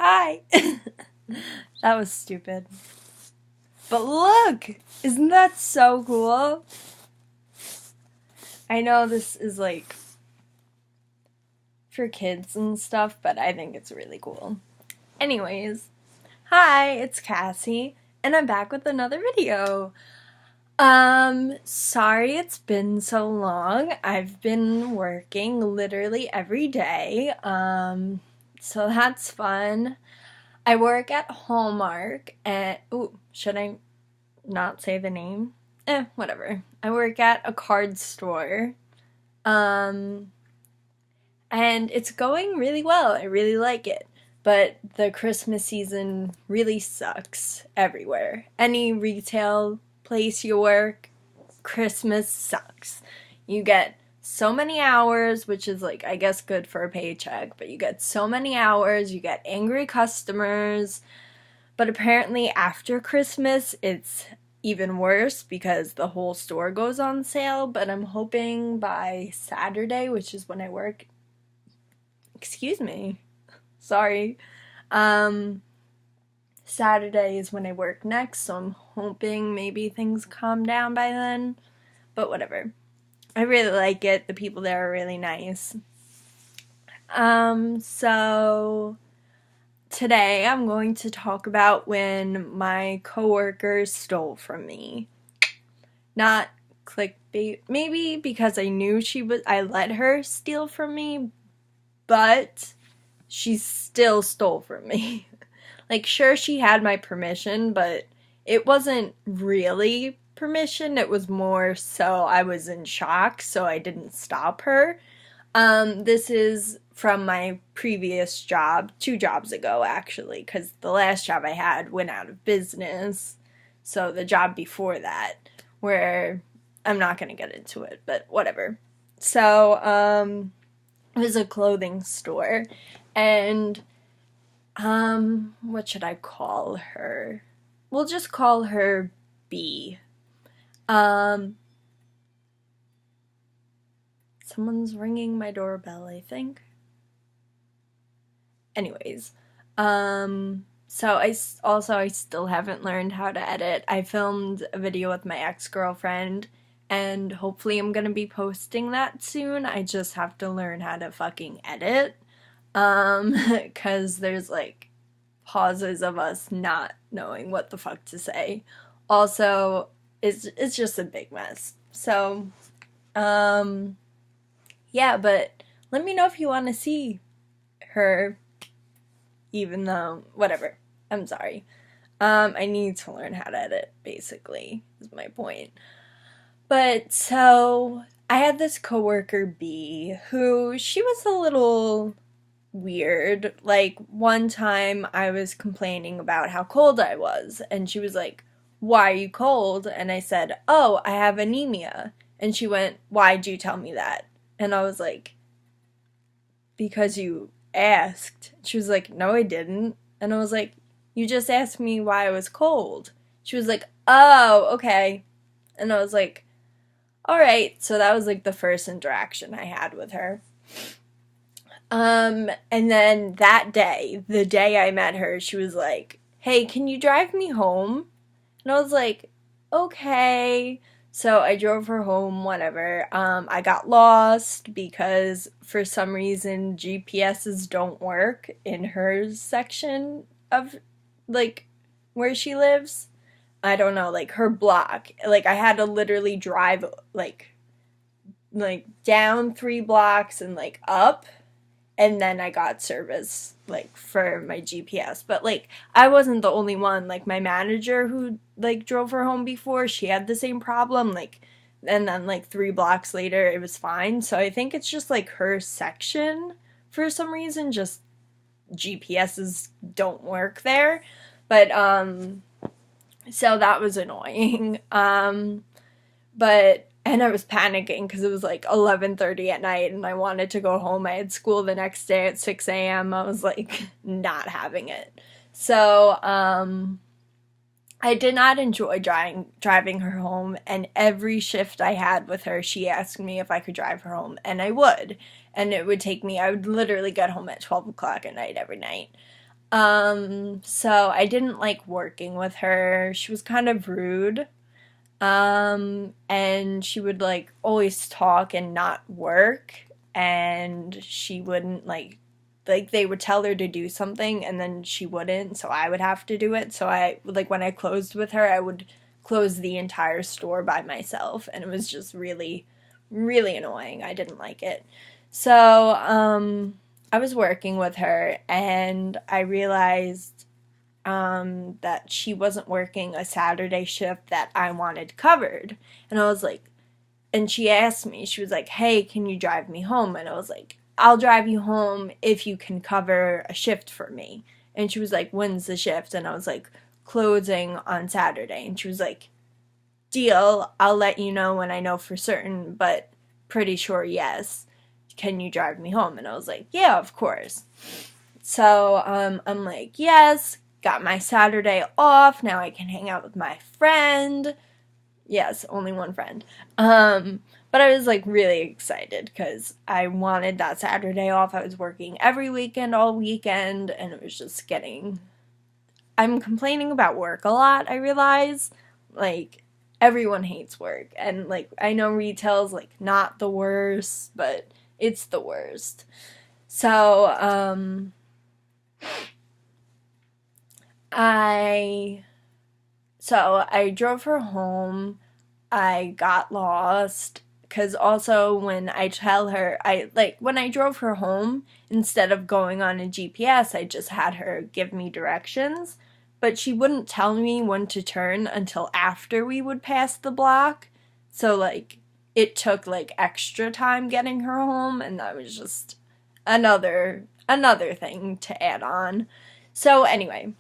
Hi! That was stupid. But look! Isn't that so cool? I know this is like for kids and stuff, but I think it's really cool. Anyways, hi, it's Cassie, and I'm back with another video. Sorry it's been so long. I've been working literally every day, so that's fun. I work at Hallmark, and, should I not say the name? Whatever. I work at a card store, and it's going really well. I really like it. But the Christmas season really sucks everywhere. Any retail place you work, Christmas sucks. You get so many hours, which is like, I guess, good for a paycheck, but you get so many hours, you get angry customers. But apparently after Christmas, it's even worse because the whole store goes on sale. But I'm hoping by Saturday, which is when I work, excuse me, sorry, Saturday is when I work next, so I'm hoping maybe things calm down by then, but whatever. I really like it. The people there are really nice. So today I'm going to talk about when my coworker stole from me. Not clickbait, maybe because I knew I let her steal from me, but she still stole from me. Like, sure, she had my permission, but it wasn't really permission. It was more so I was in shock, so I didn't stop her. This is from my previous job, 2 jobs ago, actually, because the last job I had went out of business. So the job before that, where I'm not going to get into it, but whatever. So, it was a clothing store, and what should I call her? We'll just call her B. Someone's ringing my doorbell, I think. Anyways, so I still haven't learned how to edit. I filmed a video with my ex-girlfriend, and hopefully I'm gonna be posting that soon. I just have to learn how to fucking edit. Cause there's like pauses of us not knowing what the fuck to say. Also, it's just a big mess. So, yeah, but let me know if you want to see her, even though, whatever. I'm sorry. I need to learn how to edit, basically, is my point. But, so, I had this coworker B, who, she was a little weird. Like, one time I was complaining about how cold I was, and she was like, "Why are you cold?" And I said, "Oh, I have anemia." And she went, "Why'd you tell me that?" And I was like, "Because you asked." She was like, "No, I didn't." And I was like, "You just asked me why I was cold." She was like, "Oh, okay." And I was like, alright. So that was like the first interaction I had with her. And then that day, the day I met her, she was like, "Hey, can you drive me home?" And I was like, okay. So I drove her home, whatever. I got lost because for some reason GPSs don't work in her section of, like, where she lives. I don't know, like, her block. Like, I had to literally drive, like down 3 blocks and, like, up. And then I got service, like, for my GPS. But, like, I wasn't the only one. Like, my manager who, like, drove her home before, she had the same problem. Like, and then, like, 3 blocks later, it was fine. So I think it's just, like, her section, for some reason, just GPSs don't work there. But, so that was annoying. And I was panicking because it was like 11:30 at night and I wanted to go home. I had school the next day at 6 a.m. I was like not having it. So, I did not enjoy driving her home, and every shift I had with her, she asked me if I could drive her home, and I would. And it would take me, I would literally get home at 12 o'clock at night every night. So I didn't like working with her. She was kind of rude. And she would like always talk and not work, and she wouldn't like they would tell her to do something and then she wouldn't, so I would have to do it. So I like when I closed with her, I would close the entire store by myself, and it was just really really annoying. I didn't like it. So, I was working with her and I realized that she wasn't working a Saturday shift that I wanted covered. And I was like, and she asked me, she was like, hey, can you drive me home? And I was like, I'll drive you home if you can cover a shift for me. And she was like, when's the shift? And I was like, closing on Saturday. And she was like, deal, I'll let you know when I know for certain, but pretty sure yes. Can you drive me home? And I was like, yeah, of course. So I'm like, yes, got my Saturday off. Now I can hang out with my friend. Yes, only one friend. But I was like really excited because I wanted that Saturday off. I was working every weekend, all weekend, and it was just getting. I'm complaining about work a lot, I realize. Like, everyone hates work. And, like, I know retail's, like, not the worst, but it's the worst. So, I I drove her home. I got lost because also when I tell her, when I drove her home, instead of going on a GPS, I just had her give me directions, but she wouldn't tell me when to turn until after we would pass the block. So like it took like extra time getting her home, and that was just another thing to add on. So anyway,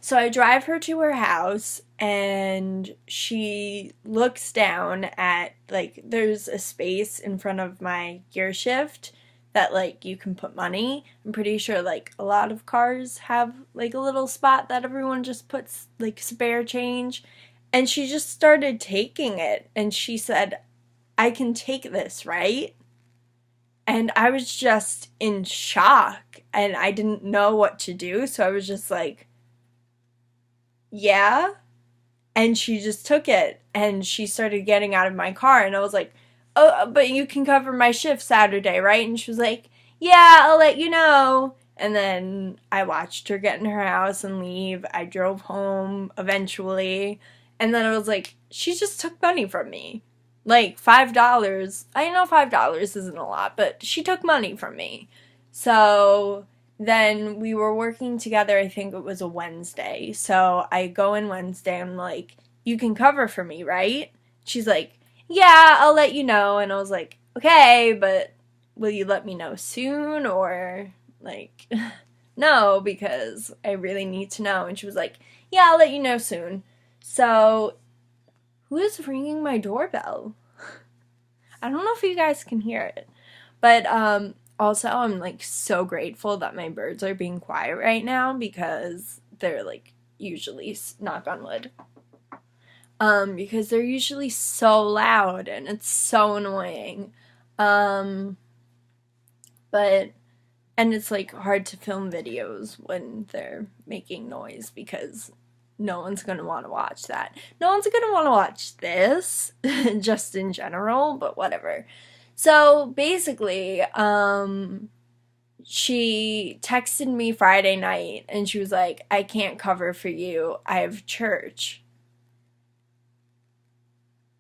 so I drive her to her house and she looks down at, like, there's a space in front of my gear shift that, like, you can put money. I'm pretty sure, like, a lot of cars have, like, a little spot that everyone just puts, like, spare change. And she just started taking it and she said, I can take this, right? And I was just in shock and I didn't know what to do. So I was just like, yeah. And she just took it and she started getting out of my car. And I was like, oh, but you can cover my shift Saturday, right? And she was like, yeah, I'll let you know. And then I watched her get in her house and leave. I drove home eventually. And then I was like, she just took money from me. Like $5. I know $5 isn't a lot, but she took money from me. So then we were working together. I think it was a Wednesday. So I go in Wednesday. I'm like, you can cover for me, right? She's like, yeah, I'll let you know. And I was like, okay, but will you let me know soon? Or like, no, because I really need to know. And she was like, yeah, I'll let you know soon. So who is ringing my doorbell? I don't know if you guys can hear it. But also I'm like so grateful that my birds are being quiet right now because they're like usually, knock on wood, because they're usually so loud and it's so annoying. But and it's like hard to film videos when they're making noise because no one's going to want to watch that. No one's going to want to watch this just in general, but whatever. So basically, she texted me Friday night and she was like, I can't cover for you. I have church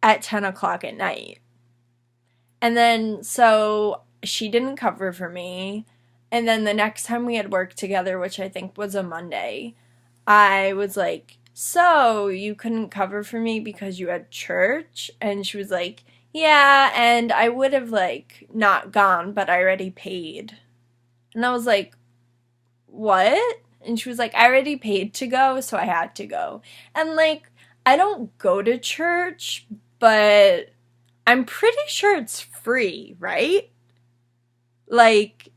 at 10 o'clock at night. And then, so she didn't cover for me. And then the next time we had worked together, which I think was a Monday, I was like, so you couldn't cover for me because you had church? And she was like, yeah, and I would have like not gone, but I already paid. And I was like, what? And she was like, I already paid to go, so I had to go. And like, I don't go to church, but I'm pretty sure it's free, right? Like,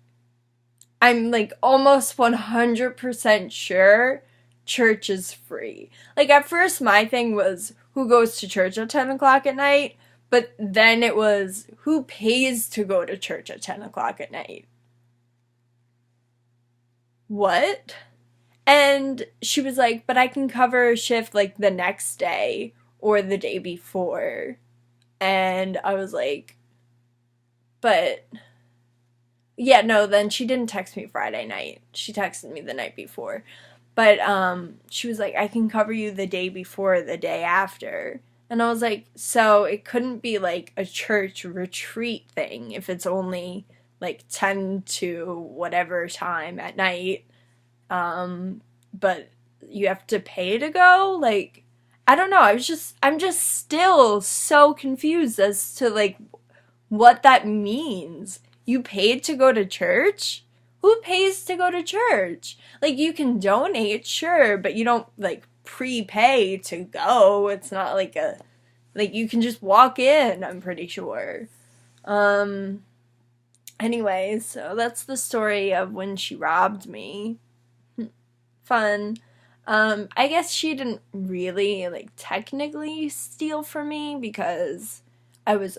I'm like almost 100% sure church is free. Like, at first my thing was, who goes to church at 10 o'clock at night? But then it was, who pays to go to church at 10 o'clock at night? what? And she was like, but I can cover a shift like the next day or the day before. And I was like, but yeah, no, then she didn't text me Friday night. She texted me the night before. But she was like, I can cover you the day before, the day after. And I was like, so it couldn't be like a church retreat thing if it's only like 10 to whatever time at night. But you have to pay to go? Like, I don't know. I'm just still so confused as to like what that means. You paid to go to church? Who pays to go to church? Like, you can donate, sure, but you don't like prepay to go. It's not like you can just walk in, I'm pretty sure. Um Anyways, so that's the story of when she robbed me. Fun. I guess she didn't really like technically steal from me because I was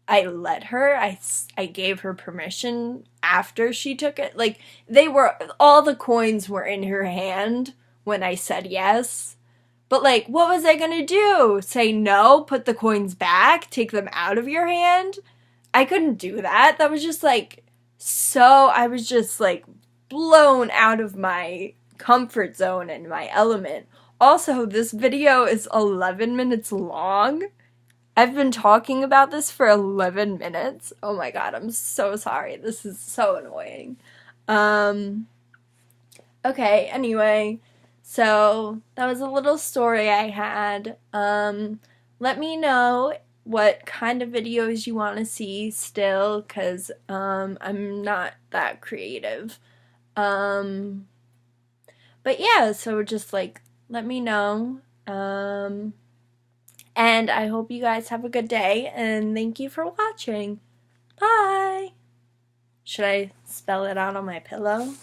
I let her. I gave her permission after she took it. Like, all the coins were in her hand when I said yes. But, like, what was I gonna do? Say no? Put the coins back? Take them out of your hand? I couldn't do that. That was just, like, I was just, like, blown out of my comfort zone and my element. Also, this video is 11 minutes long. I've been talking about this for 11 minutes. Oh my god, I'm so sorry. This is so annoying. Um, okay, anyway, so that was a little story I had. Let me know what kind of videos you want to see still, because I'm not that creative. Um, but yeah, so just like, let me know. And I hope you guys have a good day, and thank you for watching. Bye! Should I spell it out on my pillow?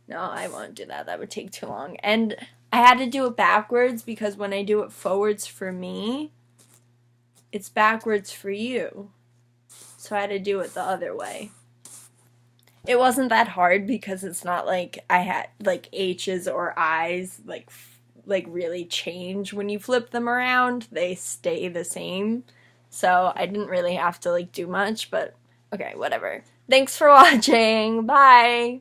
No, I won't do that. That would take too long. And I had to do it backwards because when I do it forwards for me, it's backwards for you. So I had to do it the other way. It wasn't that hard because it's not like I had like H's or I's like really change when you flip them around. They stay the same. So I didn't really have to like do much, but okay, whatever. Thanks for watching. Bye.